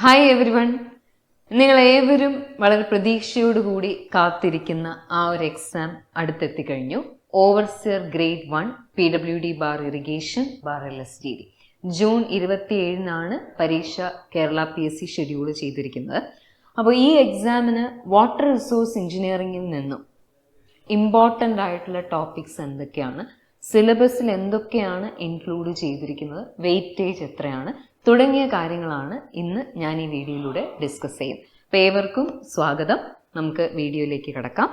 Hi every one, നിങ്ങളേവരും വളരെ പ്രതീക്ഷയോടുകൂടി കാത്തിരിക്കുന്ന ആ ഒരു എക്സാം അടുത്തെത്തിക്കഴിഞ്ഞു. Overseer grade 1 PWD bar irrigation bar LSDD June 27-നാണ് പരീക്ഷ കേരള PSC ഷെഡ്യൂൾ ചെയ്തിരിക്കുന്നത്. അപ്പോൾ ഈ എക്സാമിന് വാട്ടർ റിസോഴ്സ് എഞ്ചിനീയറിംഗിൽ നിന്നും ഇമ്പോർട്ടൻ്റ് ആയിട്ടുള്ള ടോപ്പിക്സ് എന്തൊക്കെയാണ്, സിലബസിൽ എന്തൊക്കെയാണ് ഇൻക്ലൂഡ് ചെയ്തിരിക്കുന്നത്, വെയിറ്റേജ് എത്രയാണ് തുടങ്ങിയ കാര്യങ്ങളാണ് ഇന്ന് ഞാൻ ഈ വീഡിയോയിലൂടെ ഡിസ്കസ് ചെയ്യും. അപ്പോൾ ഏവർക്കും സ്വാഗതം. നമുക്ക് വീഡിയോയിലേക്ക് കിടക്കാം.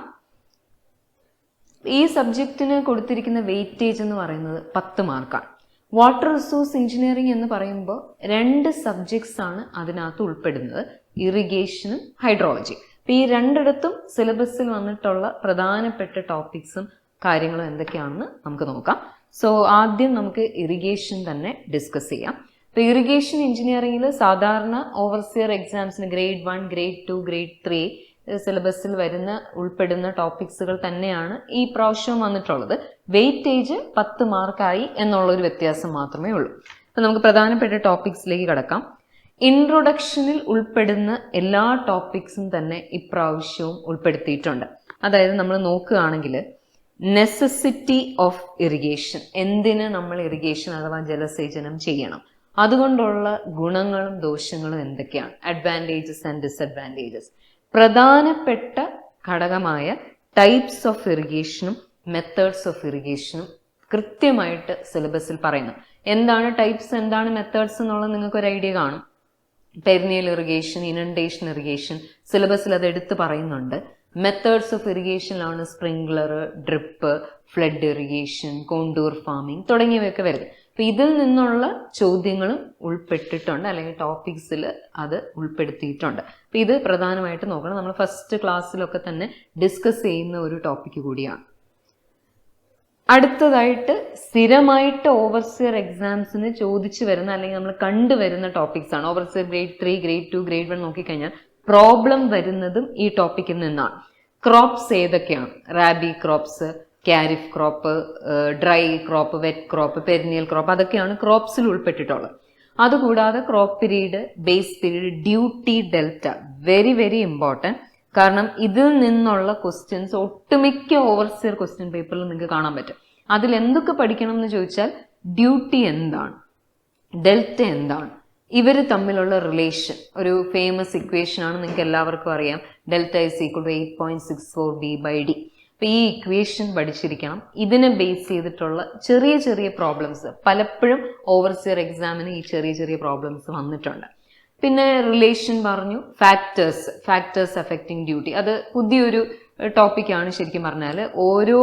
ഈ സബ്ജക്റ്റിന് കൊടുത്തിരിക്കുന്ന വെയിറ്റേജ് എന്ന് പറയുന്നത് 10 മാർക്കാണ്. വാട്ടർ റിസോഴ്സ് എഞ്ചിനീയറിംഗ് എന്ന് പറയുമ്പോൾ 2 സബ്ജക്ട്സ് ആണ് അതിനകത്ത് ഉൾപ്പെടുന്നത്, ഇറിഗേഷനും ഹൈഡ്രോളജി. അപ്പോൾ ഈ രണ്ടിടത്തും സിലബസിൽ വന്നിട്ടുള്ള പ്രധാനപ്പെട്ട ടോപ്പിക്സും കാര്യങ്ങളും എന്തൊക്കെയാണെന്ന് നമുക്ക് നോക്കാം. സോ ആദ്യം നമുക്ക് ഇറിഗേഷൻ തന്നെ ഡിസ്കസ് ചെയ്യാം. ഇപ്പോൾ ഇറിഗേഷൻ എഞ്ചിനീയറിംഗിൽ സാധാരണ ഓവർസിയർ എക്സാംസിന് ഗ്രേഡ് 1, ഗ്രേഡ് 2, ഗ്രേഡ് 3 സിലബസിൽ ഉൾപ്പെടുന്ന ടോപ്പിക്സുകൾ തന്നെയാണ് ഈ പ്രാവശ്യവും വന്നിട്ടുള്ളത്. വെയിറ്റേജ് 10 മാർക്കായി എന്നുള്ളൊരു വ്യത്യാസം മാത്രമേ ഉള്ളൂ. അപ്പോൾ നമുക്ക് പ്രധാനപ്പെട്ട ടോപ്പിക്സിലേക്ക് കടക്കാം. ഇൻട്രൊഡക്ഷനിൽ ഉൾപ്പെടുന്ന എല്ലാ ടോപ്പിക്സും തന്നെ ഇപ്രാവശ്യവും ഉൾപ്പെടുത്തിയിട്ടുണ്ട്. അതായത് നമ്മൾ നോക്കുകയാണെങ്കിൽ നെസസിറ്റി ഓഫ് ഇറിഗേഷൻ, എന്തിന് നമ്മൾ ഇറിഗേഷൻ അഥവാ ജലസേചനം ചെയ്യണം, അതുകൊണ്ടുള്ള ഗുണങ്ങളും ദോഷങ്ങളും എന്തൊക്കെയാണ്, അഡ്വാൻറ്റേജസ് ആൻഡ് ഡിസഡ്വാൻറ്റേജസ്, പ്രധാനപ്പെട്ട ഘടകമായ ടൈപ്സ് ഓഫ് ഇറിഗേഷനും മെത്തേഡ്സ് ഓഫ് ഇറിഗേഷനും കൃത്യമായിട്ട് സിലബസിൽ പറയുന്നു. എന്താണ് ടൈപ്സ്, എന്താണ് മെത്തേഡ്സ് എന്നുള്ളത് നിങ്ങൾക്കൊരു ഐഡിയ കാണും. പെരിനിയൽ ഇറിഗേഷൻ, ഇനണ്ടേഷൻ ഇറിഗേഷൻ, സിലബസിൽ അത് എടുത്ത് പറയുന്നുണ്ട്. മെത്തേഡ്സ് ഓഫ് ഇറിഗേഷനിലാണ് sprinkler, drip, flood irrigation, contour farming തുടങ്ങിയവയൊക്കെ വരുന്നത്. അപ്പം ഇതിൽ നിന്നുള്ള ചോദ്യങ്ങളും ഉൾപ്പെട്ടിട്ടുണ്ട്, അല്ലെങ്കിൽ ടോപ്പിക്സിൽ അത് ഉൾപ്പെടുത്തിയിട്ടുണ്ട്. അപ്പം ഇത് പ്രധാനമായിട്ട് നോക്കണം. നമ്മൾ ഫസ്റ്റ് ക്ലാസ്സിലൊക്കെ തന്നെ ഡിസ്കസ് ചെയ്യുന്ന ഒരു ടോപ്പിക്ക് കൂടിയാണ്. അടുത്തതായിട്ട് സ്ഥിരമായിട്ട് ഓവർസിയർ എക്സാംസിന് ചോദിച്ചു വരുന്ന അല്ലെങ്കിൽ നമ്മൾ കണ്ടുവരുന്ന ടോപ്പിക്സ് ആണ്. ഓവർസിയർ ഗ്രേഡ് 3, ഗ്രേഡ് 2, ഗ്രേഡ് 1 നോക്കിക്കഴിഞ്ഞാൽ പ്രോബ്ലം വരുന്നതും ഈ ടോപ്പിക്കിൽ നിന്നാണ്. ക്രോപ്സ് ഏതൊക്കെയാണ്, rabi crops, kharif crop, dry crop, wet crop, perennial crop, അതൊക്കെയാണ് ക്രോപ്സിൽ ഉൾപ്പെട്ടിട്ടുള്ളത്. അതുകൂടാതെ crop period, base period, duty, delta, very very important. കാരണം ഇതിൽ നിന്നുള്ള ക്വസ്റ്റ്യൻസ് ഒട്ടുമിക്ക ഓവർസിയർ ക്വസ്റ്റ്യൻ പേപ്പറിൽ നിങ്ങൾക്ക് കാണാൻ പറ്റും. അതിൽ എന്തൊക്കെ പഠിക്കണം എന്ന് ചോദിച്ചാൽ ഡ്യൂട്ടി എന്താണ്, ഡെൽറ്റ എന്താണ്, ഇവർ തമ്മിലുള്ള റിലേഷൻ, ഒരു ഫേമസ് ഇക്വേഷൻ ആണ്, നിങ്ങൾക്ക് എല്ലാവർക്കും അറിയാം. Delta is equal to 8.64 B/D. അപ്പോൾ ഈ ഇക്വേഷൻ പഠിച്ചിരിക്കണം. ഇതിനെ ബേസ് ചെയ്തിട്ടുള്ള ചെറിയ ചെറിയ പ്രോബ്ലംസ് പലപ്പോഴും ഓവർസിയർ എക്സാമിന് ഈ ചെറിയ ചെറിയ പ്രോബ്ലംസ് വന്നിട്ടുണ്ട്. പിന്നെ റിലേഷൻ പറഞ്ഞു, ഫാക്ടേഴ്സ് അഫക്റ്റിംഗ് ഡ്യൂട്ടി, അത് പുതിയൊരു ടോപ്പിക്കാണ്. ശരിക്കും പറഞ്ഞാൽ ഓരോ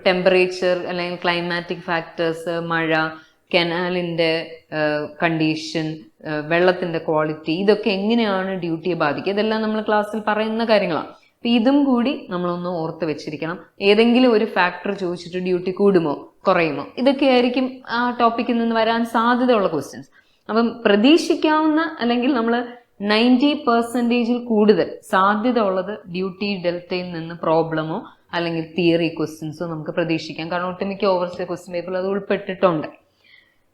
ടെമ്പറേച്ചർ അല്ലെങ്കിൽ ക്ലൈമാറ്റിക് ഫാക്ടേഴ്സ്, മഴ, കനാലിൻ്റെ കണ്ടീഷൻ, വെള്ളത്തിൻ്റെ ക്വാളിറ്റി, ഇതൊക്കെ എങ്ങനെയാണ് ഡ്യൂട്ടിയെ ബാധിക്കുക, ഇതെല്ലാം നമ്മൾ ക്ലാസ്സിൽ പറയുന്ന കാര്യങ്ങളാണ്. അപ്പം ഇതും കൂടി നമ്മളൊന്ന് ഓർത്ത് വെച്ചിരിക്കണം. ഏതെങ്കിലും ഒരു ഫാക്ടർ ചോദിച്ചിട്ട് ഡ്യൂട്ടി കൂടുമോ കുറയുമോ, ഇതൊക്കെ ആയിരിക്കും ആ ടോപ്പിക്കിൽ നിന്ന് വരാൻ സാധ്യതയുള്ള ക്വസ്റ്റ്യൻസ്. അപ്പം പ്രതീക്ഷിക്കാവുന്ന അല്ലെങ്കിൽ നമ്മൾ 90% കൂടുതൽ സാധ്യത ഉള്ളത് ഡ്യൂട്ടി ഡെൽറ്റയിൽ നിന്ന് പ്രോബ്ലമോ അല്ലെങ്കിൽ തിയറി ക്വസ്റ്റ്യൻസോ നമുക്ക് പ്രതീക്ഷിക്കാം. കാരണം ഒട്ടുമിക്ക ഓവർസിയർ ക്വസ്റ്റ്യൻ പേപ്പറിൽ അത് ഉൾപ്പെട്ടിട്ടുണ്ട്.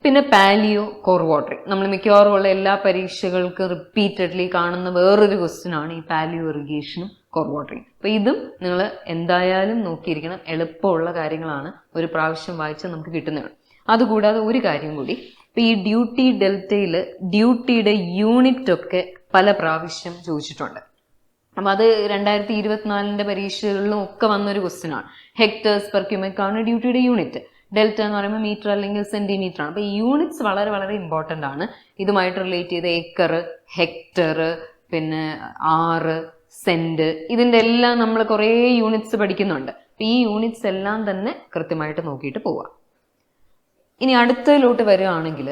പിന്നെ പാലിയോ, കോർ വാട്ടറിങ്, നമ്മൾ മിക്കവാറും ഉള്ള എല്ലാ പരീക്ഷകൾക്ക് റിപ്പീറ്റഡ്ലി കാണുന്ന വേറൊരു ക്വസ്റ്റ്യൻ ആണ് ഈ പാലിയോ ഇറിഗേഷനും കോർ വാട്ടറിങ്. അപ്പോൾ ഇതും നിങ്ങൾ എന്തായാലും നോക്കിയിരിക്കണം. എളുപ്പമുള്ള കാര്യങ്ങളാണ്, ഒരു പ്രാവശ്യം വായിച്ചാൽ നമുക്ക് കിട്ടുന്നതാണ്. അതുകൂടാതെ ഒരു കാര്യം കൂടി, ഇപ്പോൾ ഈ ഡ്യൂട്ടി ഡെൽറ്റയിൽ ഡ്യൂട്ടിയുടെ യൂണിറ്റ് ഒക്കെ പല പ്രാവശ്യം ചോദിച്ചിട്ടുണ്ട്. അപ്പം അത് 2024 പരീക്ഷകളിലും ഒക്കെ വന്നൊരു ക്വസ്റ്റ്യൻ ആണ്. ഹെക്ടേഴ്സ് പെർ ക്യൂബിക് ആണ് ഡ്യൂട്ടിയുടെ യൂണിറ്റ്. ഡെൽറ്റ എന്ന് പറയുമ്പോൾ മീറ്റർ അല്ലെങ്കിൽ സെന്റിമീറ്റർ ആണ്. അപ്പോൾ ഈ യൂണിറ്റ്സ് വളരെ വളരെ ഇമ്പോർട്ടൻ്റ് ആണ്. ഇതുമായിട്ട് റിലേറ്റ് ചെയ്ത ഏക്കർ, ഹെക്ടർ, പിന്നെ ആറ്, സെന്റ്, ഇതിൻ്റെ എല്ലാം നമ്മൾ കുറേ യൂണിറ്റ്സ് പഠിക്കുന്നുണ്ട്. ഈ യൂണിറ്റ്സ് എല്ലാം തന്നെ കൃത്യമായിട്ട് നോക്കിയിട്ട് പോവാം. ഇനി അടുത്തതിലോട്ട് വരികയാണെങ്കിൽ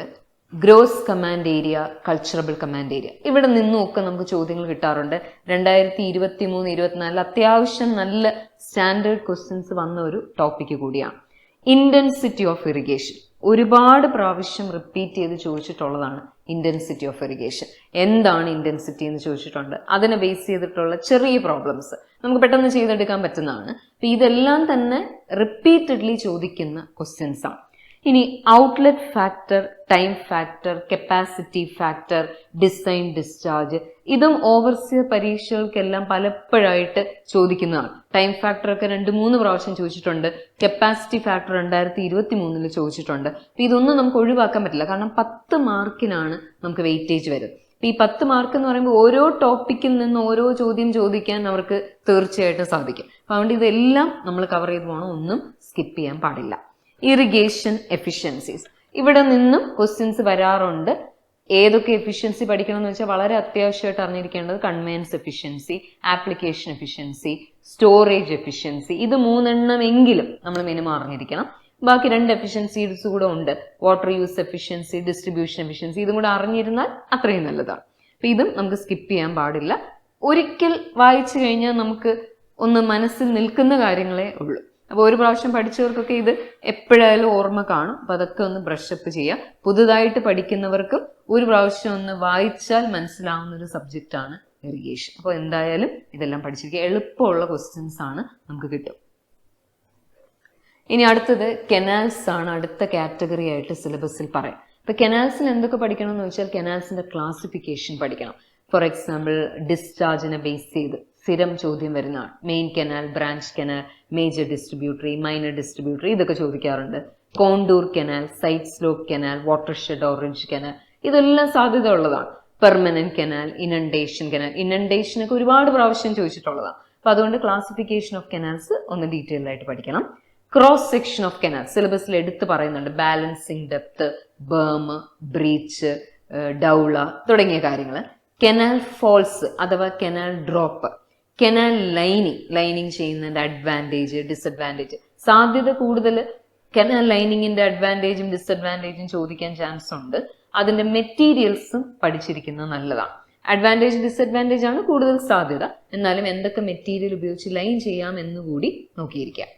gross command area, culturable command area, ഇവിടെ നിന്നുമൊക്കെ നമുക്ക് ചോദ്യങ്ങൾ കിട്ടാറുണ്ട്. 2023-24 അത്യാവശ്യം നല്ല സ്റ്റാൻഡേർഡ് ക്വസ്റ്റ്യൻസ് വന്ന ഒരു ടോപ്പിക്ക് കൂടിയാണ്. ഇന്റൻസിറ്റി ഓഫ് ഇറിഗേഷൻ ഒരുപാട് പ്രാവശ്യം റിപ്പീറ്റ് ചെയ്ത് ചോദിച്ചിട്ടുള്ളതാണ്. ഇന്റൻസിറ്റി ഓഫ് ഇറിഗേഷൻ എന്താണ് ഇന്റൻസിറ്റി എന്ന് ചോദിച്ചിട്ടുണ്ട്. അതിനെ ബേസ് ചെയ്തിട്ടുള്ള ചെറിയ പ്രോബ്ലംസ് നമുക്ക് പെട്ടെന്ന് ചെയ്തെടുക്കാൻ പറ്റുന്നതാണ്. അപ്പം ഇതെല്ലാം തന്നെ റിപ്പീറ്റഡ്ലി ചോദിക്കുന്ന ക്വസ്റ്റ്യൻസ് ആണ്. ഇനി outlet factor, time factor, capacity factor, design discharge, ഇതും ഓവർസിയർ പരീക്ഷകൾക്കെല്ലാം പലപ്പോഴായിട്ട് ചോദിക്കുന്നതാണ്. ടൈം ഫാക്ടർ ഒക്കെ 2-3 പ്രാവശ്യം ചോദിച്ചിട്ടുണ്ട്. കപ്പാസിറ്റി ഫാക്ടർ 2023 ചോദിച്ചിട്ടുണ്ട്. അപ്പൊ ഇതൊന്നും നമുക്ക് ഒഴിവാക്കാൻ പറ്റില്ല, കാരണം 10 മാർക്കിനാണ് നമുക്ക് വെയിറ്റേജ് വരുന്നത്. ഈ 10 മാർക്ക് എന്ന് പറയുമ്പോൾ ഓരോ ടോപ്പിക്കിൽ നിന്ന് ഓരോ ചോദ്യം ചോദിക്കാൻ അവർക്ക് തീർച്ചയായിട്ടും സാധിക്കും. അപ്പൊ അതുകൊണ്ട് ഇതെല്ലാം നമ്മൾ കവർ ചെയ്ത് പോകണം, ഒന്നും സ്കിപ്പ് ചെയ്യാൻ പാടില്ല. ഇറിഗേഷൻ എഫിഷ്യൻസീസ്, ഇവിടെ നിന്നും ക്വസ്റ്റ്യൻസ് വരാറുണ്ട്. ഏതൊക്കെ എഫിഷ്യൻസി പഠിക്കണം എന്ന് വെച്ചാൽ വളരെ അത്യാവശ്യമായിട്ട് അറിഞ്ഞിരിക്കേണ്ടത് conveyance efficiency, application efficiency, storage efficiency, ഇത് 3 എങ്കിലും നമ്മൾ മിനിമം അറിഞ്ഞിരിക്കണം. ബാക്കി 2 എഫിഷ്യൻസീസ് കൂടെ ഉണ്ട്, water use efficiency, distribution efficiency. ഇതും കൂടെ അറിഞ്ഞിരുന്നാൽ അത്രയും നല്ലതാണ്. അപ്പൊ ഇതും നമുക്ക് സ്കിപ്പ് ചെയ്യാൻ പാടില്ല. ഒരിക്കൽ വായിച്ചു കഴിഞ്ഞാൽ നമുക്ക് ഒന്ന് മനസ്സിൽ നിൽക്കുന്ന കാര്യങ്ങളേ ഉള്ളൂ. അപ്പോൾ ഒരു പ്രാവശ്യം പഠിച്ചവർക്കൊക്കെ ഇത് എപ്പോഴായാലും ഓർമ്മ കാണും. അപ്പൊ അതൊക്കെ ഒന്ന് ബ്രഷപ്പ് ചെയ്യുക. പുതുതായിട്ട് പഠിക്കുന്നവർക്കും ഒരു പ്രാവശ്യം ഒന്ന് വായിച്ചാൽ മനസ്സിലാവുന്ന ഒരു സബ്ജക്റ്റ് ആണ് ഇറിഗേഷൻ. അപ്പോൾ എന്തായാലും ഇതെല്ലാം പഠിച്ചിരിക്കുക. എളുപ്പമുള്ള ക്വസ്റ്റ്യൻസ് ആണ് നമുക്ക് കിട്ടും. ഇനി അടുത്തത് കെനാൽസ് ആണ്, അടുത്ത കാറ്റഗറി ആയിട്ട് സിലബസിൽ പറയാം. ഇപ്പൊ കെനാൽസിൽ എന്തൊക്കെ പഠിക്കണം എന്ന് വെച്ചാൽ കെനാൽസിന്റെ ക്ലാസിഫിക്കേഷൻ പഠിക്കണം. ഫോർ എക്സാമ്പിൾ ഡിസ്ചാർജിനെ ബേസ് ചെയ്ത് സ്ഥിരം ചോദ്യം വരുന്നതാണ്. Main കെനാൽ, branch കെനാൽ, major distributary, minor distributary, ഇതൊക്കെ ചോദിക്കാറുണ്ട്. Contour കെനാൽ, side slope കെനാൽ, watershed orange കെനാൽ, ഇതെല്ലാം സാധ്യത ഉള്ളതാണ്. പെർമനന്റ് കെനാൽ, ഇനണ്ടേഷൻ കെനാൽ, ഇനണ്ടേഷനൊക്കെ ഒരുപാട് പ്രാവശ്യം ചോദിച്ചിട്ടുള്ളതാണ്. അപ്പൊ അതുകൊണ്ട് ക്ലാസിഫിക്കേഷൻ ഓഫ് കെനാൽസ് ഒന്ന് ഡീറ്റെയിൽഡ് ആയിട്ട് പഠിക്കണം. ക്രോസ് സെക്ഷൻ ഓഫ് കെനാൽ സിലബസിൽ എടുത്ത് പറയുന്നുണ്ട്. ബാലൻസിങ് ഡെപ്ത്, ബേം, ബ്രീച്ച്, ഡൗള തുടങ്ങിയ കാര്യങ്ങൾ. കെനാൽ ഫോൾസ് അഥവാ കെനാൽ ഡ്രോപ്പ്, കെനാൽ ലൈനിങ് ചെയ്യുന്നതിന്റെ അഡ്വാൻറ്റേജ്, ഡിസഡ്വാൻറ്റേജ്, സാധ്യത കൂടുതൽ കെനാൽ ലൈനിങ്ങിന്റെ അഡ്വാൻറ്റേജും ഡിസഡ്വാൻറ്റേജും ചോദിക്കാൻ ചാൻസ് ഉണ്ട്. അതിന്റെ മെറ്റീരിയൽസും പഠിച്ചിരിക്കുന്നത് നല്ലതാണ്. അഡ്വാൻറ്റേജ് ഡിസഡ്വാൻറ്റേജ് ആണ് കൂടുതൽ സാധ്യത, എന്നാലും എന്തൊക്കെ മെറ്റീരിയൽ ഉപയോഗിച്ച് ലൈൻ ചെയ്യാം എന്നുകൂടി നോക്കിയിരിക്കാം.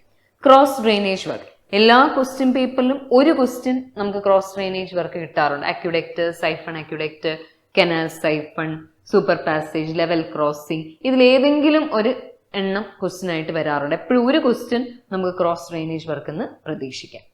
ക്രോസ് ഡ്രെയിനേജ് വർക്ക്, എല്ലാ ക്വസ്റ്റ്യൻ പേപ്പറിലും ഒരു ക്വസ്റ്റ്യൻ നമുക്ക് ക്രോസ് ഡ്രെയിനേജ് വർക്ക് കിട്ടാറുണ്ട്. Aqueduct, siphon aqueduct, canal siphon, super passage, level crossing, ഇതിലേതെങ്കിലും ഒരു എണ്ണം ക്വസ്റ്റ്യൻ ആയിട്ട് വരാറുണ്ട്. എപ്പോഴും ഒരു ക്വസ്റ്റ്യൻ നമുക്ക് ക്രോസ് ഡ്രെയിനേജ് വർക്ക് എന്ന് പ്രതീക്ഷിക്കാം.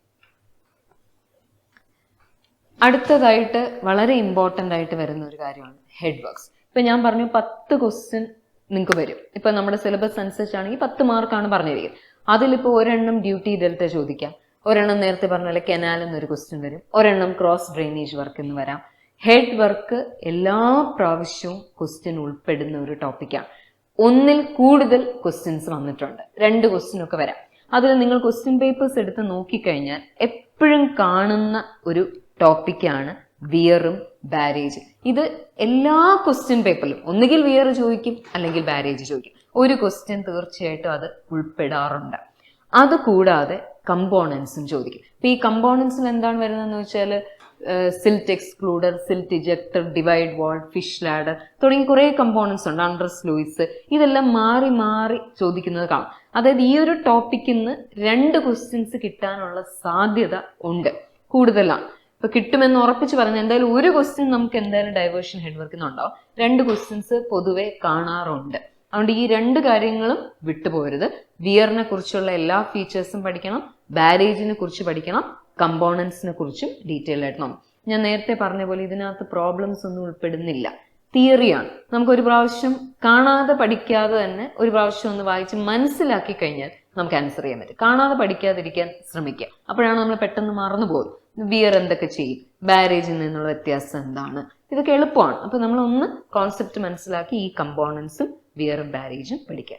അടുത്തതായിട്ട് വളരെ ഇമ്പോർട്ടൻ്റ് ആയിട്ട് വരുന്ന ഒരു കാര്യമാണ് ഹെഡ് വർക്ക്സ്. ഇപ്പൊ ഞാൻ പറഞ്ഞു 10 ക്വസ്റ്റ്യൻ നിങ്ങൾക്ക് വരും. ഇപ്പൊ നമ്മുടെ സിലബസ് അനുസരിച്ചാണെങ്കിൽ 10 മാർക്കാണ് പറഞ്ഞിരിക്കുന്നത്. അതിലിപ്പോ ഒരെണ്ണം ഡ്യൂട്ടി ഡെൽറ്റ ചോദിക്കാം, ഒരെണ്ണം നേരത്തെ പറഞ്ഞ പോലെ കെനാൽ എന്നൊരു ക്വസ്റ്റ്യൻ വരും, ഒരെണ്ണം ക്രോസ് ഡ്രെയിനേജ് വർക്ക് എന്ന് വരാം. ഹെഡ് വർക്ക് എല്ലാ പ്രാവശ്യവും ക്വസ്റ്റ്യൻ ഉൾപ്പെടുന്ന ഒരു ടോപ്പിക്കാണ്. ഒന്നിൽ കൂടുതൽ ക്വസ്റ്റ്യൻസ് വന്നിട്ടുണ്ട്, 2 ക്വസ്റ്റ്യൻ ഒക്കെ വരാം. അതിൽ നിങ്ങൾ ക്വസ്റ്റ്യൻ പേപ്പേഴ്സ് എടുത്ത് നോക്കിക്കഴിഞ്ഞാൽ എപ്പോഴും കാണുന്ന ഒരു ടോപ്പിക്കാണ് വിയറും ബാരേജ്. ഇത് എല്ലാ ക്വസ്റ്റ്യൻ പേപ്പറിലും ഒന്നുകിൽ വിയർ ചോദിക്കും അല്ലെങ്കിൽ ബാരേജ് ചോദിക്കും. ഒരു ക്വസ്റ്റ്യൻ തീർച്ചയായിട്ടും അത് ഉൾപ്പെടാറുണ്ട്. അതുകൂടാതെ കമ്പോണൻസും ചോദിക്കും. അപ്പൊ ഈ കമ്പോണൻസിൽ എന്താണ് വരുന്നതെന്ന് വെച്ചാൽ silt excluder, silt ejector, divide wall, fish ladder തുടങ്ങി കുറേ കമ്പോണൻസ് ഉണ്ട്. അണ്ടർസ് ലൂയിസ്, ഇതെല്ലാം മാറി മാറി ചോദിക്കുന്നത് കാണാം. അതായത് ഈ ഒരു ടോപ്പിക്കിൽ നിന്ന് 2 ക്വസ്റ്റ്യൻസ് കിട്ടാനുള്ള സാധ്യത ഉണ്ട്, കൂടുതലാണ്. ഇപ്പൊ കിട്ടുമെന്ന് ഉറപ്പിച്ച് പറഞ്ഞാൽ എന്തായാലും ഒരു ക്വസ്റ്റ്യൻ നമുക്ക് എന്തായാലും ഡൈവേർഷൻ ഹെഡ് വർക്കിൽ ഉണ്ടാവും. 2 ക്വസ്റ്റ്യൻസ് പൊതുവെ കാണാറുണ്ട്. അതുകൊണ്ട് ഈ 2 കാര്യങ്ങളും വിട്ടുപോകരുത്. വിയറിനെ കുറിച്ചുള്ള എല്ലാ ഫീച്ചേഴ്സും പഠിക്കണം, ബാരേജിനെ കുറിച്ച് പഠിക്കണം, കമ്പോണൻസിനെ കുറിച്ചും ഡീറ്റെയിൽ ആയിട്ട് നോക്കാം. ഞാൻ നേരത്തെ പറഞ്ഞ പോലെ ഇതിനകത്ത് പ്രോബ്ലംസ് ഒന്നും ഉൾപ്പെടുന്നില്ല, തിയറിയാണ്. നമുക്ക് ഒരു പ്രാവശ്യം കാണാതെ പഠിക്കാതെ തന്നെ ഒരു പ്രാവശ്യം ഒന്ന് വായിച്ച് മനസ്സിലാക്കി കഴിഞ്ഞാൽ നമുക്ക് ആൻസർ ചെയ്യാൻ പറ്റും. കാണാതെ പഠിക്കാതിരിക്കാൻ ശ്രമിക്കുക, അപ്പോഴാണ് നമ്മൾ പെട്ടെന്ന് മറന്നു പോകുന്നത്. വിയർ എന്തൊക്കെ ചെയ്യും, ബാരേജിൽ നിന്നുള്ള വ്യത്യാസം എന്താണ്, ഇതൊക്കെ എളുപ്പമാണ്. അപ്പൊ നമ്മളൊന്ന് കോൺസെപ്റ്റ് മനസ്സിലാക്കി ഈ കമ്പോണൻസും വിയറും ബാരേജും പഠിക്കുക.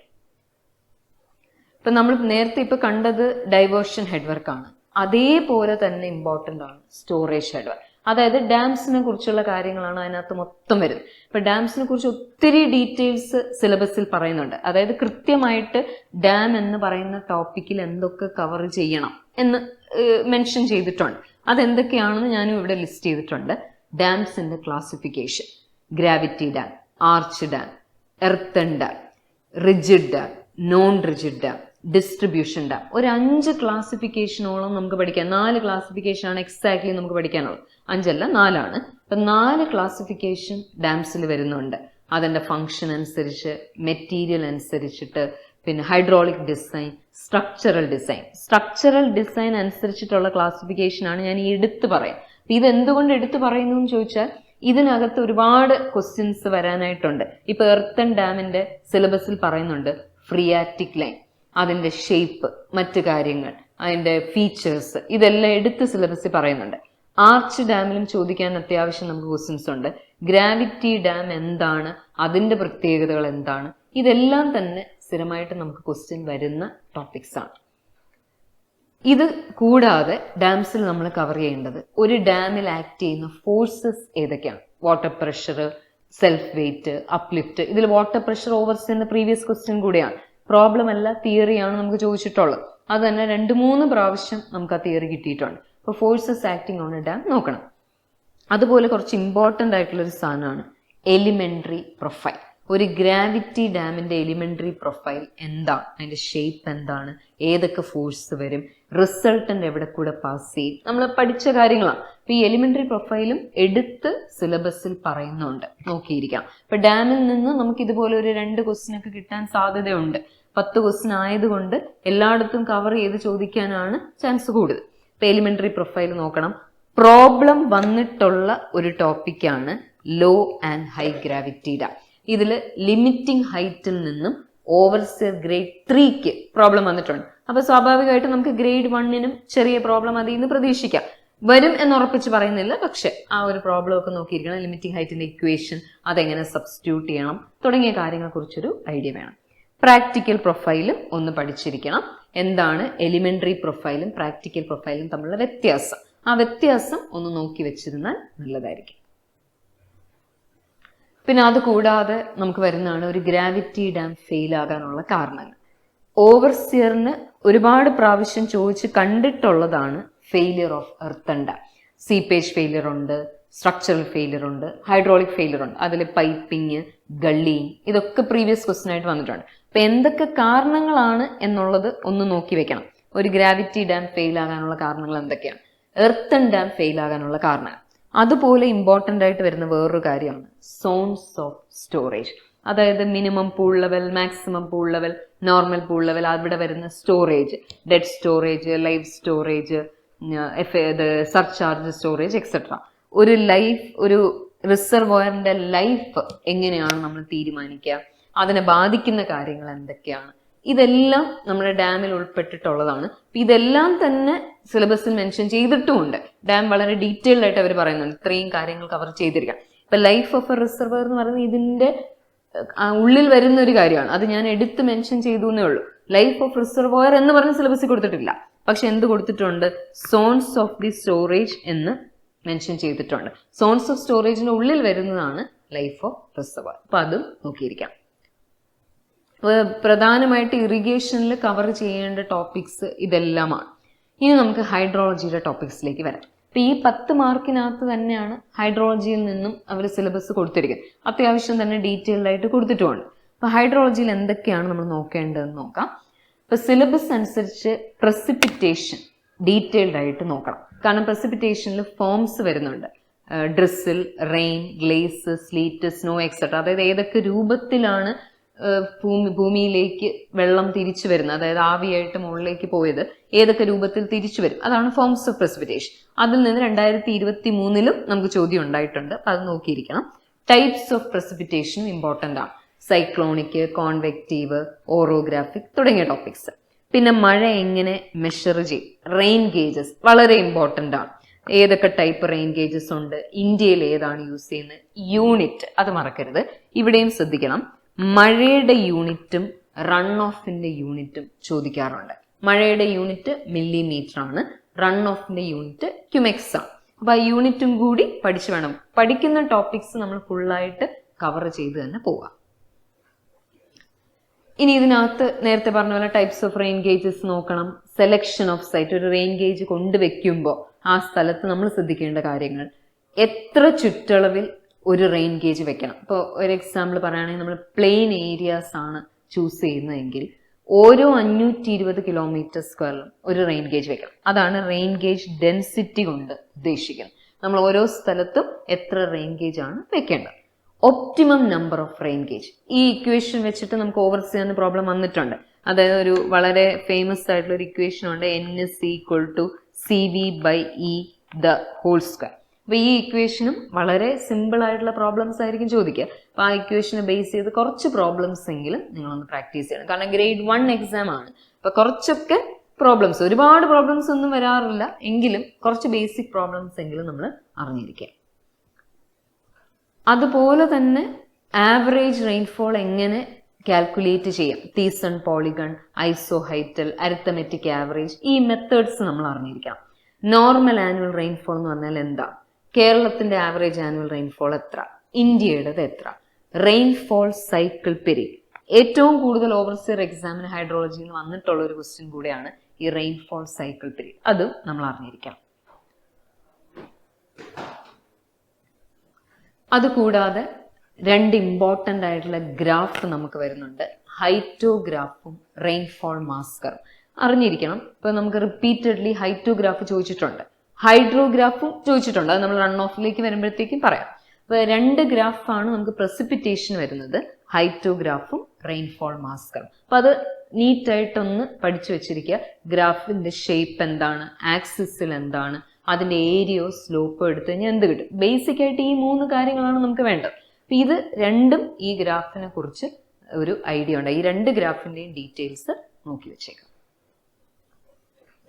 ഇപ്പൊ നമ്മൾ നേരത്തെ ഇപ്പൊ കണ്ടത് ഡൈവേർഷൻ ഹെഡ് വർക്കാണ്. അതേപോലെ തന്നെ ഇമ്പോർട്ടൻ്റ് ആണ് സ്റ്റോറേജ് ഹെഡ് വർക്ക്. അതായത് ഡാംസിനെ കുറിച്ചുള്ള കാര്യങ്ങളാണ് അതിനകത്ത് മൊത്തം വരുന്നത്. ഇപ്പൊ ഡാംസിനെ കുറിച്ച് ഒത്തിരി ഡീറ്റെയിൽസ് സിലബസിൽ പറയുന്നുണ്ട്. അതായത് കൃത്യമായിട്ട് ഡാം എന്ന് പറയുന്ന ടോപ്പിക്കിൽ എന്തൊക്കെ കവർ ചെയ്യണം എന്ന് മെൻഷൻ ചെയ്തിട്ടുണ്ട്. അതെന്തൊക്കെയാണെന്ന് ഞാനും ഇവിടെ ലിസ്റ്റ് ചെയ്തിട്ടുണ്ട്. ഡാംസിന്റെ classification: gravity dam, arch dam, earthen dam, rigid dam, non rigid dam, distribution dam. ഒരു 5 ക്ലാസിഫിക്കേഷനോളം നമുക്ക് പഠിക്കാം. 4 ക്ലാസിഫിക്കേഷൻ ആണ് എക്സാക്ട്ലി നമുക്ക് പഠിക്കാനുള്ളത്. 5 അല്ല, 4 ആണ്. അപ്പൊ 4 ക്ലാസിഫിക്കേഷൻ ഡാംസിൽ വരുന്നുണ്ട്. അതിന്റെ ഫംഗ്ഷൻ അനുസരിച്ച്, മെറ്റീരിയൽ അനുസരിച്ചിട്ട്, പിന്നെ hydraulic design, structural design. Structural design അനുസരിച്ചിട്ടുള്ള ക്ലാസിഫിക്കേഷൻ ആണ് ഞാൻ ഈ എടുത്തു പറയാം. ഇത് എന്തുകൊണ്ട് എടുത്തു പറയുന്നു എന്ന് ചോദിച്ചാൽ ഇതിനകത്ത് ഒരുപാട് ക്വസ്റ്റ്യൻസ് വരാനായിട്ടുണ്ട്. ഇപ്പൊ എർത്തൻ ഡാമിന്റെ സിലബസിൽ പറയുന്നുണ്ട് ഫ്രിയാറ്റിക് ലൈൻ, അതിന്റെ ഷേപ്പ്, മറ്റു കാര്യങ്ങൾ, അതിന്റെ ഫീച്ചേഴ്സ്, ഇതെല്ലാം എടുത്ത് സിലബസിൽ പറയുന്നുണ്ട്. ആർച്ച് ഡാമിലും ചോദിക്കാൻ അത്യാവശ്യം നമുക്ക് ക്വസ്റ്റ്യൻസ് ഉണ്ട്. ഗ്രാവിറ്റി ഡാം എന്താണ്, അതിന്റെ പ്രത്യേകതകൾ എന്താണ്, ഇതെല്ലാം തന്നെ സ്ഥിരമായിട്ട് നമുക്ക് ക്വസ്റ്റ്യൻ വരുന്ന ടോപ്പിക്സ് ആണ്. ഇത് കൂടാതെ ഡാംസിൽ നമ്മൾ കവർ ചെയ്യേണ്ടത് ഒരു ഡാമിൽ ആക്ട് ചെയ്യുന്ന ഫോഴ്സസ് ഏതൊക്കെയാണ്. Water pressure, self wait, uplift. ഇതിൽ വാട്ടർ പ്രഷർ ഓവർസിന്റെ പ്രീവിയസ് ക്വസ്റ്റ്യൻ കൂടിയാണ്, പ്രോബ്ലം അല്ല, തിയറിയാണ് നമുക്ക് ചോദിച്ചിട്ടുള്ളത്. അത് തന്നെ 2-3 പ്രാവശ്യം നമുക്ക് ആ തിയറി കിട്ടിയിട്ടുണ്ട്. അപ്പോൾ forces acting on A dam നോക്കണം. അതുപോലെ കുറച്ച് ഇമ്പോർട്ടൻ്റ് ആയിട്ടുള്ള ഒരു സാധനമാണ് എലിമെന്ററി പ്രൊഫൈൽ. ഒരു ഗ്രാവിറ്റി ഡാമിന്റെ എലിമെന്ററി പ്രൊഫൈൽ എന്താണ്, അതിന്റെ ഷേപ്പ് എന്താണ്, ഏതൊക്കെ ഫോഴ്സ് വരും, റിസൾട്ടന്റ് എവിടെ കൂടെ പാസ് ചെയ്യും, നമ്മൾ പഠിച്ച കാര്യങ്ങളാണ്. അപ്പൊ ഈ എലിമെന്ററി പ്രൊഫൈലും എടുത്ത് സിലബസിൽ പറയുന്നുണ്ട്, നോക്കിയിരിക്കാം. ഇപ്പൊ ഡാമിൽ നിന്ന് നമുക്ക് ഇതുപോലെ ഒരു 2 ക്വസ്റ്റ്യൻ ഒക്കെ കിട്ടാൻ സാധ്യതയുണ്ട്. 10 ക്വസ്റ്റ്യൻ ആയതുകൊണ്ട് എല്ലായിടത്തും കവർ ചെയ്ത് ചോദിക്കാനാണ് ചാൻസ് കൂടുതൽ. ഇപ്പൊ എലിമെന്ററി പ്രൊഫൈൽ നോക്കണം. പ്രോബ്ലം വന്നിട്ടുള്ള ഒരു ടോപ്പിക്കാണ് law and high gravity dam. ഇതിൽ ലിമിറ്റിംഗ് ഹൈറ്റിൽ നിന്നും ഓവർസിയർ ഗ്രേഡ് 3ക്ക് പ്രോബ്ലം വന്നിട്ടുണ്ട്. അപ്പൊ സ്വാഭാവികമായിട്ട് നമുക്ക് ഗ്രേഡ് 1നും ചെറിയ പ്രോബ്ലം അതിൽ നിന്ന് പ്രതീക്ഷിക്കാം. വരും എന്നുറപ്പിച്ച് പറയുന്നില്ല, പക്ഷെ ആ ഒരു പ്രോബ്ലം ഒക്കെ നോക്കിയിരിക്കണം. ലിമിറ്റിംഗ് ഹൈറ്റിന്റെ ഇക്വേഷൻ അതെങ്ങനെ സബ്സ്റ്റിറ്റ്യൂട്ട് ചെയ്യണം തുടങ്ങിയ കാര്യങ്ങളെ കുറിച്ചൊരു ഐഡിയ വേണം. പ്രാക്ടിക്കൽ പ്രൊഫൈലും ഒന്ന് പഠിച്ചിരിക്കണം. എന്താണ് എലിമെന്ററി പ്രൊഫൈലും പ്രാക്ടിക്കൽ പ്രൊഫൈലും തമ്മിലുള്ള വ്യത്യാസം, ആ വ്യത്യാസം ഒന്ന് നോക്കി വെച്ചിരുന്നാൽ നല്ലതായിരിക്കും. പിന്നെ അത് കൂടാതെ നമുക്ക് വരുന്നതാണ് ഒരു ഗ്രാവിറ്റി ഡാം ഫെയിൽ ആകാനുള്ള കാരണങ്ങൾ. ഓവർസിയറിന് ഒരുപാട് പ്രാവശ്യം ചോദിച്ച് കണ്ടിട്ടുള്ളതാണ് failure of earthen dam. Seepage failure ഉണ്ട്, സ്ട്രക്ചറൽ ഫെയിലിയർ ഉണ്ട്, ഹൈഡ്രോളിക് ഫെയിലിയർ ഉണ്ട്. അതിൽ പൈപ്പിങ്, ഗള്ളിങ്, ഇതൊക്കെ പ്രീവിയസ് ക്വസ്റ്റ്യൻ ആയിട്ട് വന്നിട്ടുണ്ട്. അപ്പൊ എന്തൊക്കെ കാരണങ്ങളാണ് എന്നുള്ളത് ഒന്ന് നോക്കി വെക്കണം. ഒരു ഗ്രാവിറ്റി ഡാം ഫെയിൽ ആകാനുള്ള കാരണങ്ങൾ എന്തൊക്കെയാണ്, എർത്തൻ ഡാം ഫെയിൽ ആകാനുള്ള കാരണങ്ങൾ. അതുപോലെ ഇമ്പോർട്ടൻ്റ് ആയിട്ട് വരുന്ന വേറൊരു കാര്യമാണ് സോൺസ് ഓഫ് സ്റ്റോറേജ്. അതായത് minimum pool level, maximum pool level, normal pool level, അവിടെ വരുന്ന storage, dead storage, live storage, surcharge storage etcetera. ഒരു റിസർവോയറിന്റെ ലൈഫ് എങ്ങനെയാണ് നമ്മൾ തീരുമാനിക്കുക, അതിനെ ബാധിക്കുന്ന കാര്യങ്ങൾ എന്തൊക്കെയാണ്, ഇതെല്ലാം നമ്മുടെ ഡാമിൽ ഉൾപ്പെട്ടിട്ടുള്ളതാണ്. ഇതെല്ലാം തന്നെ സിലബസിൽ മെൻഷൻ ചെയ്തിട്ടുമുണ്ട്. ഡാം വളരെ ഡീറ്റെയിൽഡ് ആയിട്ട് അവർ പറയുന്നുണ്ട്, ഇത്രയും കാര്യങ്ങൾ കവർ ചെയ്തിരിക്കാം. ഇപ്പൊ ലൈഫ് ഓഫ് എ റിസർവർ എന്ന് പറയുന്നത് ഇതിന്റെ ഉള്ളിൽ വരുന്ന ഒരു കാര്യമാണ്. അത് ഞാൻ എടുത്ത് മെൻഷൻ ചെയ്തു എന്നേ ഉള്ളൂ. ലൈഫ് ഓഫ് റിസർവോയർ എന്ന് പറഞ്ഞ സിലബസിൽ കൊടുത്തിട്ടില്ല, പക്ഷെ എന്ത് കൊടുത്തിട്ടുണ്ട്, സോൺസ് ഓഫ് ദി സ്റ്റോറേജ് എന്ന് മെൻഷൻ ചെയ്തിട്ടുണ്ട്. സോൺസ് ഓഫ് സ്റ്റോറേജിന്റെ ഉള്ളിൽ വരുന്നതാണ് ലൈഫ് ഓഫ് റിസർവോയർ. അപ്പൊ അതും നോക്കിയിരിക്കാം. പ്രധാനമായിട്ട് ഇറിഗേഷനിൽ കവർ ചെയ്യേണ്ട ടോപ്പിക്സ് ഇതെല്ലാമാണ്. ഇനി നമുക്ക് ഹൈഡ്രോളജിയുടെ ടോപ്പിക്സിലേക്ക് വരാം. അപ്പൊ ഈ 10 മാർക്കിനകത്ത് തന്നെയാണ് ഹൈഡ്രോളജിയിൽ നിന്നും അവർ സിലബസ് കൊടുത്തിരിക്കുന്നത്. അത്യാവശ്യം തന്നെ ഡീറ്റെയിൽഡ് ആയിട്ട് കൊടുത്തിട്ടുമുണ്ട്. അപ്പൊ ഹൈഡ്രോളജിയിൽ എന്തൊക്കെയാണ് നമ്മൾ നോക്കേണ്ടതെന്ന് നോക്കാം. ഇപ്പൊ സിലബസ് അനുസരിച്ച് പ്രസിപ്പിറ്റേഷൻ ഡീറ്റെയിൽഡ് ആയിട്ട് നോക്കണം. കാരണം പ്രസിപ്പിറ്റേഷനിൽ ഫോംസ് വരുന്നുണ്ട്, drizzle, rain, glaze, sleet, snow etcetera. അതായത് ഏതൊക്കെ രൂപത്തിലാണ് ഭൂമിയിലേക്ക് വെള്ളം തിരിച്ചു വരുന്നത്, അതായത് ആവിയായിട്ട് മുകളിലേക്ക് പോയത് ഏതൊക്കെ രൂപത്തിൽ തിരിച്ചു വരും, അതാണ് ഫോംസ് ഓഫ് പ്രസിപ്പിറ്റേഷൻ. അതിൽ നിന്ന് 2023 നമുക്ക് ചോദ്യം ഉണ്ടായിട്ടുണ്ട്, അത് നോക്കിയിരിക്കണം. ടൈപ്സ് ഓഫ് പ്രസിപ്പിറ്റേഷൻ ഇമ്പോർട്ടൻ്റ് ആണ്. സൈക്ലോണിക്, കോൺവെക്റ്റീവ്, ഓറോഗ്രാഫിക് തുടങ്ങിയ ടോപ്പിക്സ്. പിന്നെ മഴ എങ്ങനെ മെഷർ ചെയ്യും, റെയിൻ ഗേജസ് വളരെ ഇമ്പോർട്ടൻ്റ് ആണ്. ഏതൊക്കെ ടൈപ്പ് റെയിൻ ഗേജസ് ഉണ്ട്, ഇന്ത്യയിൽ ഏതാണ് യൂസ് ചെയ്യുന്നത്, യൂണിറ്റ് അത് മറക്കരുത്. ഇവിടെയും ശ്രദ്ധിക്കണം, മഴയുടെ യൂണിറ്റും റൺ ഓഫിന്റെ യൂണിറ്റും ചോദിക്കാറുണ്ട്. മഴയുടെ യൂണിറ്റ് മില്ലിമീറ്റർ ആണ്, റൺ ഓഫിന്റെ യൂണിറ്റ് ക്യുമെക്സ് ആണ്. അപ്പൊ ആ യൂണിറ്റും കൂടി പഠിച്ചു വേണം. പഠിക്കുന്ന ടോപ്പിക്സ് നമ്മൾ ഫുള്ളായിട്ട് കവർ ചെയ്ത് തന്നെ പോവാം. ഇനി ഇതിനകത്ത് നേരത്തെ പറഞ്ഞ പോലെ ടൈപ്സ് ഓഫ് റെയിൻ ഗേജസ് നോക്കണം. സെലക്ഷൻ ഓഫ് സൈറ്റ്, ഒരു റെയിൻ ഗേജ് കൊണ്ടുവെക്കുമ്പോൾ ആ സ്ഥലത്ത് നമ്മൾ ശ്രദ്ധിക്കേണ്ട കാര്യങ്ങൾ, എത്ര ചുറ്റളവിൽ ഒരു റെയിൻ ഗേജ് വെക്കണം. ഇപ്പോൾ ഒരു എക്സാമ്പിൾ പറയുകയാണെങ്കിൽ നമ്മൾ പ്ലെയിൻ ഏരിയാസ് ആണ് ചൂസ് ചെയ്യുന്നതെങ്കിൽ ഓരോ 520 കിലോമീറ്റർ സ്ക്വയറിലും ഒരു റെയിൻ ഗേജ് വെക്കണം. അതാണ് റെയിൻ ഗേജ് ഡെൻസിറ്റി കൊണ്ട് ഉദ്ദേശിക്കുന്നത്. നമ്മൾ ഓരോ സ്ഥലത്തും എത്ര റെയിൻ ഗേജ് ആണ് വെക്കേണ്ടത്. Optimum number of rain gauge, ഈ ഇക്വേഷൻ വെച്ചിട്ട് നമുക്ക് ഓവർസിയറിന് പ്രോബ്ലം വന്നിട്ടുണ്ട്. അതായത് ഒരു വളരെ ഫേമസ് ആയിട്ടുള്ള ഒരു ഇക്വേഷൻ ഉണ്ട്, N=CV/E². അപ്പൊ ഈ ഇക്വേഷനും വളരെ സിമ്പിൾ ആയിട്ടുള്ള പ്രോബ്ലംസ് ആയിരിക്കും ചോദിക്കുക. അപ്പൊ ആ ഇക്വേഷനെ ബേസ് ചെയ്ത് കുറച്ച് പ്രോബ്ലംസ് എങ്കിലും നിങ്ങളൊന്ന് പ്രാക്ടീസ് ചെയ്യണം. കാരണം grade 1 എക്സാം ആണ്. അപ്പൊ കുറച്ചൊക്കെ പ്രോബ്ലംസ്, ഒരുപാട് പ്രോബ്ലംസ് ഒന്നും വരാറില്ല എങ്കിലും കുറച്ച് ബേസിക് പ്രോബ്ലംസ് എങ്കിലും നമ്മൾ അറിഞ്ഞിരിക്കുക. അതുപോലെ തന്നെ ആവറേജ് റെയിൻഫോൾ എങ്ങനെ കാൽക്കുലേറ്റ് ചെയ്യാം, തീസൺ, പോളിഗൺ, ഐസോഹൈറ്റൽ, അരിത്തമെറ്റിക് ആവറേജ്, ഈ മെത്തേഡ്സ് നമ്മൾ അറിഞ്ഞിരിക്കണം. നോർമൽ ആനുവൽ റെയിൻഫോൾ എന്ന് പറഞ്ഞാൽ എന്താ, കേരളത്തിന്റെ ആവറേജ് ആനുവൽ റെയിൻഫോൾ എത്ര, ഇന്ത്യയുടേത് എത്ര, റെയിൻഫോൾ സൈക്കിൾ പീരീഡ്. ഏറ്റവും കൂടുതൽ ഓവർസിയർ എക്സാമിന് ഹൈഡ്രോളജിയിൽ വന്നിട്ടുള്ള ഒരു ക്വസ്റ്റ്യൻ കൂടെയാണ് ഈ റെയിൻഫോൾ സൈക്കിൾ പീരീഡ്. അതും നമ്മൾ അറിഞ്ഞിരിക്കണം. അതുകൂടാതെ 2 ഇമ്പോർട്ടൻ്റ് ആയിട്ടുള്ള ഗ്രാഫ് നമുക്ക് വരുന്നുണ്ട്, ഹൈറ്റോഗ്രാഫും റെയിൻഫോൾ മാസ്കറും അറിഞ്ഞിരിക്കണം. ഇപ്പൊ നമുക്ക് റിപ്പീറ്റഡ്ലി ഹൈറ്റോഗ്രാഫ് ചോദിച്ചിട്ടുണ്ട്, ഹൈഡ്രോഗ്രാഫും ചോദിച്ചിട്ടുണ്ട്. അത് നമ്മൾ റൺ ഓഫിലേക്ക് വരുമ്പോഴത്തേക്കും പറയാം. അപ്പൊ 2 ഗ്രാഫാണ് നമുക്ക് പ്രസിപ്പിറ്റേഷൻ വരുന്നത്, ഹൈറ്റോഗ്രാഫും റെയിൻഫോൾ മാസ്കറും. അപ്പൊ അത് നീറ്റായിട്ടൊന്ന് പഠിച്ചു വെച്ചിരിക്കുക. ഗ്രാഫിന്റെ ഷേപ്പ് എന്താണ്, ആക്സിസിൽ എന്താണ്, അതിന്റെ ഏരിയോ സ്ലോപ്പോ എടുത്തു കഴിഞ്ഞാൽ എന്ത് കിട്ടും. ബേസിക് ആയിട്ട് ഈ 3 കാര്യങ്ങളാണ് നമുക്ക് വേണ്ടത്. അപ്പൊ ഇത് രണ്ടും ഈ ഗ്രാഫിനെ കുറിച്ച് ഒരു ഐഡിയ ഉണ്ട്. ഈ 2 ഗ്രാഫിന്റെയും ഡീറ്റെയിൽസ് നോക്കി വെച്ചേക്കാം.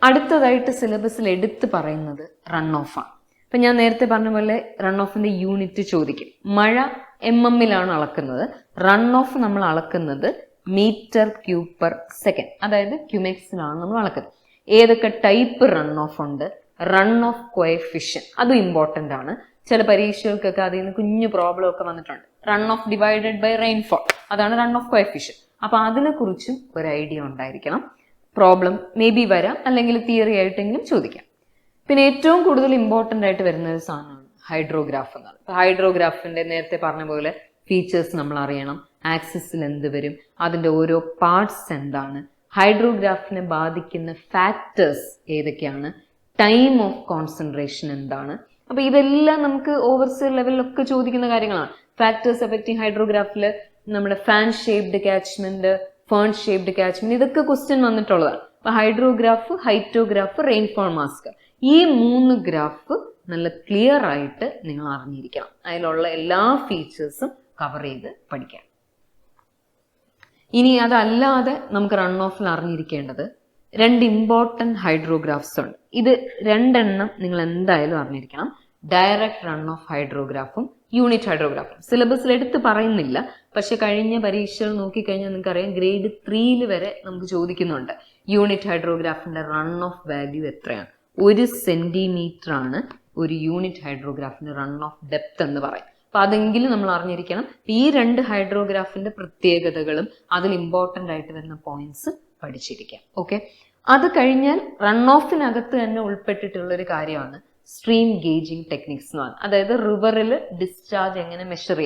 അടുത്തതായിട്ട് സിലബസിൽ എടുത്ത് പറയുന്നത് റൺ ഓഫാണ്. അപ്പൊ ഞാൻ നേരത്തെ പറഞ്ഞ പോലെ റൺ ഓഫിന്റെ യൂണിറ്റ് ചോദിക്കും. മഴ mm-ലാണ് അളക്കുന്നത്, റൺ ഓഫ് നമ്മൾ അളക്കുന്നത് മീറ്റർ ക്യൂബ് പെർ സെക്കൻഡ്, അതായത് ക്യുമെക്സിലാണ് നമ്മൾ അളക്കുന്നത്. ഏതൊക്കെ ടൈപ്പ് റൺ ഓഫ് ഉണ്ട്, റൺ ഓഫ് കോഎഫിഷ്യന്റ് അതും ഇമ്പോർട്ടൻ്റ് ആണ്. ചില പരീക്ഷകൾക്കൊക്കെ അതിൽ നിന്ന് കുഞ്ഞു പ്രോബ്ലം ഒക്കെ വന്നിട്ടുണ്ട്. Run off divided by rainfall, അതാണ് റൺ ഓഫ് കോഎഫിഷ്യന്റ്. അപ്പൊ അതിനെക്കുറിച്ചും ഒരു ഐഡിയ ഉണ്ടായിരിക്കണം. പ്രോബ്ലം മേ ബി വരാം, അല്ലെങ്കിൽ തിയറി ആയിട്ടെങ്കിലും ചോദിക്കാം. പിന്നെ ഏറ്റവും കൂടുതൽ ഇമ്പോർട്ടൻ്റ് ആയിട്ട് വരുന്ന ഒരു സാധനമാണ് ഹൈഡ്രോഗ്രാഫ് എന്നാണ്. ഹൈഡ്രോഗ്രാഫിന്റെ നേരത്തെ പറഞ്ഞ പോലെ ഫീച്ചേഴ്സ് നമ്മൾ അറിയണം, ആക്സിസിൽ എന്ത് വരും, അതിന്റെ ഓരോ പാർട്സ് എന്താണ്, ഹൈഡ്രോഗ്രാഫിനെ ബാധിക്കുന്ന ഫാക്ടേഴ്സ് ഏതൊക്കെയാണ്, ടൈം ഓഫ് കോൺസെൻട്രേഷൻ എന്താണ്. അപ്പൊ ഇതെല്ലാം നമുക്ക് ഓവർസിയർ ലെവലിലൊക്കെ ചോദിക്കുന്ന കാര്യങ്ങളാണ്. ഫാക്ടേഴ്സ് എഫക്റ്റിംഗ് ഹൈഡ്രോഗ്രാഫിൽ നമ്മുടെ fan shaped catchment, fern shaped catchment, ഇതൊക്കെ ക്വസ്റ്റ്യൻ വന്നിട്ടുള്ളതാണ്. അപ്പൊ ഹൈഡ്രോഗ്രാഫ്, ഹൈറ്റോഗ്രാഫ്, റെയിൻഫോൾ മാസ്കർ, ഈ 3 ഗ്രാഫ് നല്ല ക്ലിയർ ആയിട്ട് നിങ്ങൾ അറിഞ്ഞിരിക്കണം. അതിലുള്ള എല്ലാ ഫീച്ചേഴ്സും കവർ ചെയ്ത് പഠിക്കാം. ഇനി അതല്ലാതെ നമുക്ക് റൺ ഓഫിൽ അറിഞ്ഞിരിക്കേണ്ടത് 2 ഇമ്പോർട്ടൻറ്റ് ഹൈഡ്രോഗ്രാഫ്സ് ഉണ്ട്. ഇത് 2 എണ്ണം നിങ്ങൾ എന്തായാലും അറിഞ്ഞിരിക്കണം. ഡയറക്റ്റ് റൺ ഓഫ് ഹൈഡ്രോഗ്രാഫും യൂണിറ്റ് ഹൈഡ്രോഗ്രാഫും. സിലബസിൽ എടുത്ത് പറയുന്നില്ല, പക്ഷെ കഴിഞ്ഞ പരീക്ഷകൾ നോക്കിക്കഴിഞ്ഞാൽ നിങ്ങൾക്കറിയാം grade 3 വരെ നമുക്ക് ചോദിക്കുന്നുണ്ട്. യൂണിറ്റ് ഹൈഡ്രോഗ്രാഫിന്റെ റൺ ഓഫ് വാല്യൂ എത്രയാണ്? 1 സെന്റിമീറ്റർ ആണ് ഒരു യൂണിറ്റ് ഹൈഡ്രോഗ്രാഫിന്റെ റൺ ഓഫ് ഡെപ്ത് എന്ന് പറയും. അപ്പൊ അതെങ്കിലും നമ്മൾ അറിഞ്ഞിരിക്കണം. ഈ 2 ഹൈഡ്രോഗ്രാഫിന്റെ പ്രത്യേകതകളും അതിൽ ഇമ്പോർട്ടൻ്റ് ആയിട്ട് വരുന്ന പോയിന്റ്സ് പഠിച്ചിരിക്കാം. ഓക്കെ, അത് കഴിഞ്ഞാൽ റൺ ഓഫിനകത്ത് തന്നെ ഉൾപ്പെട്ടിട്ടുള്ള ഒരു കാര്യമാണ് സ്ട്രീം ഗേജിങ് ടെക്നിക്സ് എന്ന് പറഞ്ഞാൽ. അതായത് റിവറിൽ ഡിസ്ചാർജ് എങ്ങനെ മെഷർ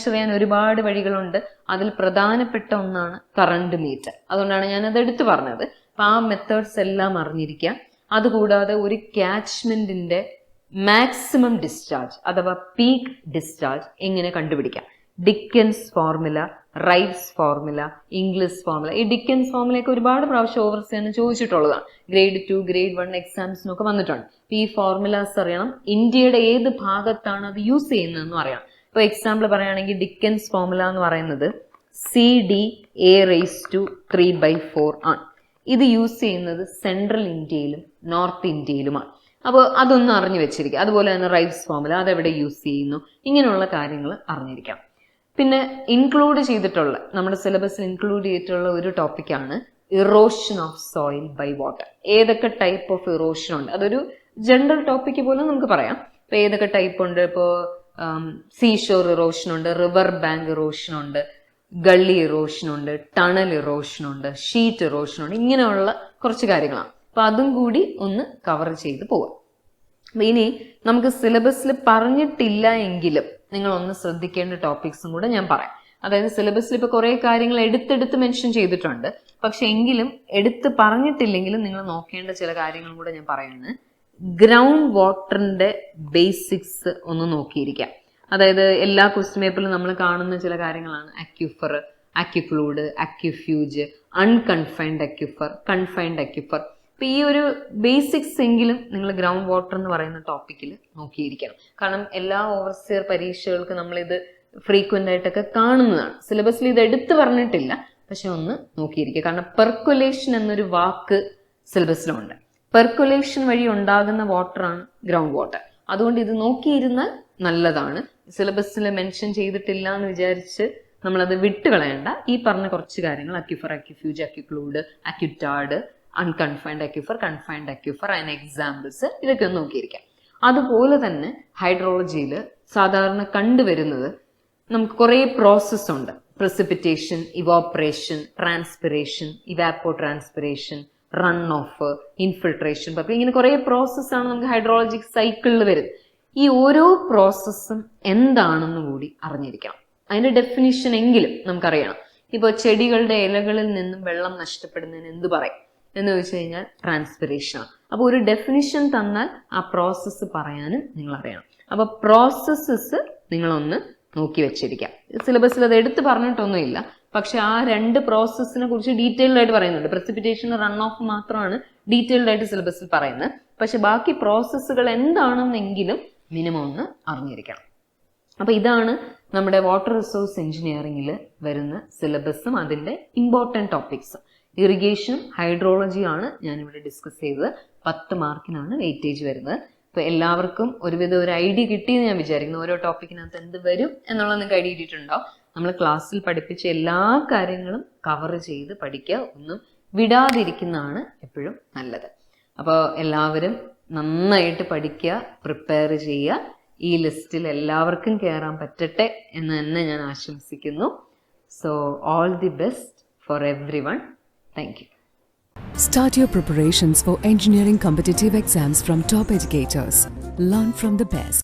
ചെയ്യാൻ ഒരുപാട് വഴികളുണ്ട്. അതിൽ പ്രധാനപ്പെട്ട ഒന്നാണ് കറണ്ട് മീറ്റർ. അതുകൊണ്ടാണ് ഞാനത് എടുത്തു പറഞ്ഞത്. അപ്പൊ ആ മെത്തേഡ്സ് എല്ലാം അറിഞ്ഞിരിക്കാം. അതുകൂടാതെ ഒരു ക്യാച്ച്മെന്റിന്റെ മാക്സിമം ഡിസ്ചാർജ് അഥവാ പീക്ക് ഡിസ്ചാർജ് എങ്ങനെ കണ്ടുപിടിക്കാം. Dickens formula, rights formula, English formula. ഈ ഡിക്കൻസ് ഫോർമുലയൊക്കെ ഒരുപാട് പ്രാവശ്യം ഓവർസിയറിന് ചോദിച്ചിട്ടുള്ളതാണ്. grade 2, grade 1 എക്സാംസിനൊക്കെ വന്നിട്ടുണ്ട്. ഈ ഫോർമുലാസ് അറിയണം. ഇന്ത്യയുടെ ഏത് ഭാഗത്താണ് അത് യൂസ് ചെയ്യുന്നതെന്നും അറിയണം. ഇപ്പോൾ എക്സാമ്പിൾ പറയുകയാണെങ്കിൽ ഡിക്കൻസ് ഫോർമുല എന്ന് പറയുന്നത് CD(a⁴) ആണ്. ഇത് യൂസ് ചെയ്യുന്നത് സെൻട്രൽ ഇന്ത്യയിലും നോർത്ത് ഇന്ത്യയിലുമാണ്. അപ്പോൾ അതൊന്നും അറിഞ്ഞു വെച്ചിരിക്കുക. അതുപോലെ തന്നെ റൈറ്റ്സ് ഫോർമുല, അതെവിടെ യൂസ് ചെയ്യുന്നു, ഇങ്ങനെയുള്ള കാര്യങ്ങൾ അറിഞ്ഞിരിക്കാം. പിന്നെ ഇൻക്ലൂഡ് ചെയ്തിട്ടുള്ള, നമ്മുടെ സിലബസിൽ ഇൻക്ലൂഡ് ചെയ്തിട്ടുള്ള ഒരു ടോപ്പിക്കാണ് erosion of soil by water. ഏതൊക്കെ ടൈപ്പ് ഓഫ് ഇറോഷൻ ഉണ്ട്, അതൊരു ജനറൽ ടോപ്പിക്ക് പോലും നമുക്ക് പറയാം. ഇപ്പൊ ഏതൊക്കെ ടൈപ്പ് ഉണ്ട്, ഇപ്പോൾ സീഷോർ ഇറോഷൻ ഉണ്ട്, റിവർ ബാങ്ക് ഇറോഷൻ ഉണ്ട്, ഗള്ളി ഇറോഷൻ ഉണ്ട്, ടണൽ ഇറോഷൻ ഉണ്ട്, ഷീറ്റ് ഇറോഷൻ ഉണ്ട്, ഇങ്ങനെയുള്ള കുറച്ച് കാര്യങ്ങളാണ്. അപ്പൊ അതും കൂടി ഒന്ന് കവർ ചെയ്ത് പോവാം. ഇനി നമുക്ക് സിലബസിൽ പറഞ്ഞിട്ടില്ല എങ്കിലും നിങ്ങൾ ഒന്ന് ശ്രദ്ധിക്കേണ്ട ടോപ്പിക്സും കൂടെ ഞാൻ പറയാം. അതായത് സിലബസിൽ ഇപ്പൊ കുറെ കാര്യങ്ങൾ എടുത്തെടുത്ത് മെൻഷൻ ചെയ്തിട്ടുണ്ട്, പക്ഷെ എങ്കിലും എടുത്ത് പറഞ്ഞിട്ടില്ലെങ്കിലും നിങ്ങൾ നോക്കേണ്ട ചില കാര്യങ്ങളും കൂടെ ഞാൻ പറയാണ്. ഗ്രൗണ്ട് വാട്ടറിന്റെ ബേസിക്സ് ഒന്ന് നോക്കിയിരിക്കാം. അതായത് എല്ലാ ക്വസ്റ്റ്യൻ പേപ്പറിലും നമ്മൾ കാണുന്ന ചില കാര്യങ്ങളാണ് അക്യൂഫർ, അക്യുഫ്ലൂയിഡ്, അക്യുഫ്യൂജ്, അൺകൺഫൈൻഡ് അക്യുഫർ, കൺഫൈൻഡ് അക്യുഫർ. ഇപ്പം ഈ ഒരു ബേസിക്സ് എങ്കിലും നിങ്ങൾ ഗ്രൗണ്ട് വാട്ടർ എന്ന് പറയുന്ന ടോപ്പിക്കിൽ നോക്കിയിരിക്കണം. കാരണം എല്ലാ ഓവർസിയർ പരീക്ഷകൾക്ക് നമ്മളിത് ഫ്രീക്വൻ്റ് ആയിട്ടൊക്കെ കാണുന്നതാണ്. സിലബസിൽ ഇത് എടുത്തു പറഞ്ഞിട്ടില്ല, പക്ഷെ ഒന്ന് നോക്കിയിരിക്കുക. കാരണം പെർക്കുലേഷൻ എന്നൊരു വാക്ക് സിലബസിലുണ്ട്. പെർക്കുലേഷൻ വഴി ഉണ്ടാകുന്ന വാട്ടറാണ് ഗ്രൗണ്ട് വാട്ടർ. അതുകൊണ്ട് ഇത് നോക്കിയിരുന്നാൽ നല്ലതാണ്. സിലബസിൽ മെൻഷൻ ചെയ്തിട്ടില്ല എന്ന് വിചാരിച്ച് നമ്മളത് വിട്ടുകളയണ്ട. ഈ പറഞ്ഞ കുറച്ച് കാര്യങ്ങൾ aquifer, aquifuge, aquiclude, aquitard, unconfined aquifer, confined aquifer, അതിന് എക്സാമ്പിൾസ്, ഇതൊക്കെ ഒന്ന് നോക്കിയിരിക്കാം. അതുപോലെ തന്നെ ഹൈഡ്രോളജിയിൽ സാധാരണ കണ്ടുവരുന്നത് നമുക്ക് കുറേ പ്രോസസ്സ് ഉണ്ട്. Precipitation, evaporation, transpiration, evapotranspiration, run off, infiltration, ഇങ്ങനെ കുറേ പ്രോസസ്സാണ് നമുക്ക് ഹൈഡ്രോളജിക് സൈക്കിളിൽ വരുന്നത്. ഈ ഓരോ പ്രോസസ്സും എന്താണെന്ന് കൂടി അറിഞ്ഞിരിക്കണം. അതിന്റെ ഡെഫിനിഷൻ എങ്കിലും നമുക്കറിയണം. ഇപ്പോൾ ചെടികളുടെ ഇലകളിൽ നിന്നും വെള്ളം നഷ്ടപ്പെടുന്നതിന് എന്ത് പറയും എന്ന് ചോദിച്ചു കഴിഞ്ഞാൽ ട്രാൻസ്പിറേഷൻ. അപ്പോൾ ഒരു ഡെഫിനിഷൻ തന്നാൽ ആ പ്രോസസ്സ് പറയാനും നിങ്ങൾ അറിയണം. അപ്പോൾ പ്രോസസ്സസ് നിങ്ങളൊന്ന് നോക്കി വെച്ചിരിക്കാം. സിലബസിൽ അത് എടുത്ത് പറഞ്ഞിട്ടൊന്നുമില്ല, പക്ഷെ ആ 2 പ്രോസസ്സിനെ കുറിച്ച് ഡീറ്റെയിൽഡ് ആയിട്ട് പറയുന്നുണ്ട്. പ്രസിപ്പിറ്റേഷൻ, റൺ ഓഫ് മാത്രമാണ് ഡീറ്റെയിൽഡ് ആയിട്ട് സിലബസിൽ പറയുന്നത്. പക്ഷെ ബാക്കി പ്രോസസ്സുകൾ എന്താണെന്നെങ്കിലും മിനിമം ഒന്ന് അറിഞ്ഞിരിക്കണം. അപ്പോൾ ഇതാണ് നമ്മുടെ വാട്ടർ റിസോഴ്സ് എഞ്ചിനീയറിംഗിൽ വരുന്ന സിലബസും അതിൻ്റെ ഇമ്പോർട്ടൻറ്റ് ടോപ്പിക്സും. ഇറിഗേഷനും ഹൈഡ്രോളജിയാണ് ഞാനിവിടെ ഡിസ്കസ് ചെയ്തത്. 10 മാർക്കിനാണ് വെയിറ്റേജ് വരുന്നത്. ഇപ്പോൾ എല്ലാവർക്കും ഒരുവിധം ഒരു ഐഡിയ കിട്ടിയെന്ന് ഞാൻ വിചാരിക്കുന്നു. ഓരോ ടോപ്പിക്കിനകത്ത് എന്ത് വരും എന്നുള്ളത് നിങ്ങൾക്ക് ഐഡിയ കിട്ടിയിട്ടുണ്ടാവും. നമ്മൾ ക്ലാസ്സിൽ പഠിപ്പിച്ച എല്ലാ കാര്യങ്ങളും കവർ ചെയ്ത് പഠിക്കുക. ഒന്നും വിടാതിരിക്കുന്നതാണ് എപ്പോഴും നല്ലത്. അപ്പോൾ എല്ലാവരും നന്നായിട്ട് പഠിക്കുക, പ്രിപ്പയർ ചെയ്യുക. ഈ ലിസ്റ്റിൽ എല്ലാവർക്കും കയറാൻ പറ്റട്ടെ എന്ന് തന്നെ ഞാൻ ആശംസിക്കുന്നു. So all the best for every one. Thank you. Start your preparations for engineering competitive exams from top educators. Learn from the best.